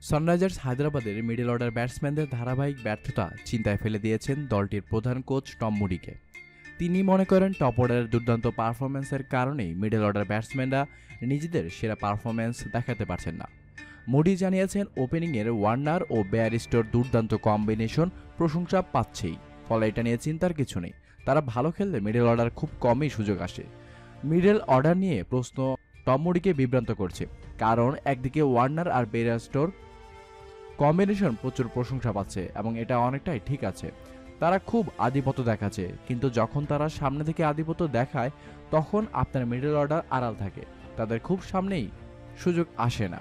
Sunrisers হায়দ্রাবাদের middle order ব্যাটসম্যানদের ধারাবাহিক ব্যর্থতা চিন্তায় ফেলে দিয়েছেন দলটির প্রধান কোচ টম মুডিকে। তিনি মনে করেন টপ অর্ডারের দুর্দান্ত পারফরম্যান্সের কারণেই মিডল অর্ডার ব্যাটসম্যানরা নিজেদের সেরা পারফরম্যান্স দেখাতে পারছেন না। মুডি জানিয়েছেন, ওপেনিংয়ের ওয়ার্নার ও বেয়ারস্টোর দুর্দান্ত কম্বিনেশন প্রশংসা পাচ্ছেই, ফলে এটা নিয়ে চিন্তার কিছু নেই। তারা ভালো খেললে মিডল অর্ডার খুব কমই সুযোগ আসে। মিডল অর্ডার নিয়ে প্রশ্ন টম মুডিকে বিভ্রান্ত করছে, কারণ একদিকে ওয়ার্নার আর বেয়ারস্টোর কম্বিনেশন প্রচুর প্রশংসা পাচ্ছে এবং এটা অনেকটাই ঠিক আছে। তারা খুব আধিপত্য দেখাচ্ছে, কিন্তু যখন তারা সামনে থেকে আধিপত্য দেখায় তখন আপনার মিডল অর্ডার আড়াল থাকে, তাদের খুব সামনেই সুযোগ আসে না।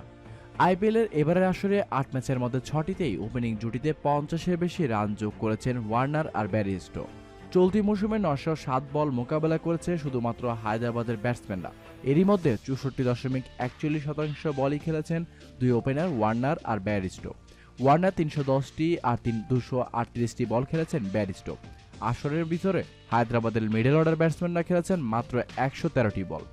আইপিএলের এবারের আসরে ৮ ম্যাচের মধ্যে ৬টিতেই ওপেনিং জুটিতে ৫০-এর বেশি রান যোগ করেছেন ওয়ার্নার আর ব্যারিস্টো। চলতি মৌসুমে ৯০৭ বল মোকাবেলা করেছে শুধুমাত্র হায়দ্রাবাদের ব্যাটসম্যানরা। এরই মধ্যে ৬৪.৪১% বলই খেলেছেন দুই ওপেনার ওয়ার্নার আর ব্যারিস্টো। ওয়ার্নার ৩১০টি আর ২৩৮টি বল খেলেছেন ব্যারিস্টো। আসরের ভিতরে হায়দ্রাবাদের মিডল অর্ডার ব্যাটসম্যানরা খেলেছেন মাত্র ১১৩টি বল।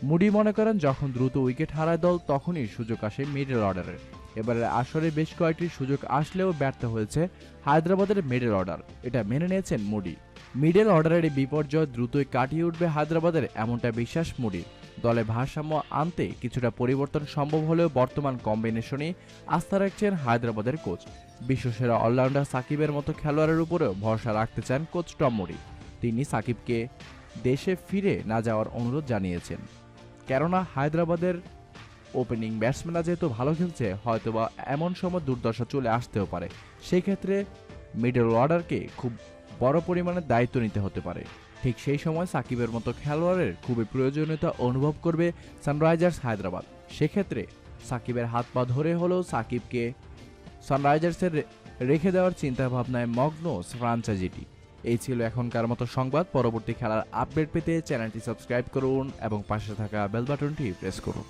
মুডি মনে করেন, যখন দ্রুত উইকেট হারায় দল তখনই সুযোগ আসে মিডল অর্ডারের। এবারে আসরে বেশ কয়েকটি সুযোগ আসলেও ব্যর্থ হয়েছে হায়দ্রাবাদের মিডল অর্ডার, এটা মেনে নিয়েছেন মুডি। মিডল অর্ডারের এই বিপর্যয় দ্রুতই কাটিয়ে উঠবে হায়দ্রাবাদের, এমনটা বিশ্বাস মুডির। দলে ভারসাম্য আনতে কিছুটা পরিবর্তন সম্ভব হলেও বর্তমান কম্বিনেশনে আস্থা রাখছেন হায়দ্রাবাদের কোচ। বিশ্বসেরা অলরাউন্ডার সাকিবের মতো খেলোয়াড়ের উপরেও ভরসা রাখতে চান কোচ টম মুডি। তিনি সাকিবকে দেশে ফিরে না যাওয়ার অনুরোধ জানিয়েছেন, কেননা হায়দ্রাবাদের ওপেনিং ব্যাটসম্যানরা যেহেতু ভালো খেলছে, হয়তোবা এমন সময় দুর্দশা চলে আসতেও পারে। সেই ক্ষেত্রে মিডল অর্ডারকে খুব বড় পরিমাণে দায়িত্ব নিতে হতে পারে। ঠিক সেই সময় সাকিবের মতো খেলোয়াড়ের খুবই প্রয়োজনীয়তা অনুভব করবে সানরাইজার্স হায়দ্রাবাদ। সেক্ষেত্রে সাকিবের হাত পা ধরে হলেও সাকিবকে সানরাইজার্সের রেখে দেওয়ার চিন্তাভাবনায় মগ্ন ফ্রাঞ্চাইজিটি। এই ছিল এখনকার মতো সংবাদ। পরবর্তী খেলার আপডেট পেতে চ্যানেলটি সাবস্ক্রাইব করুন এবং পাশে থাকা বেল বাটনটি প্রেস করুন।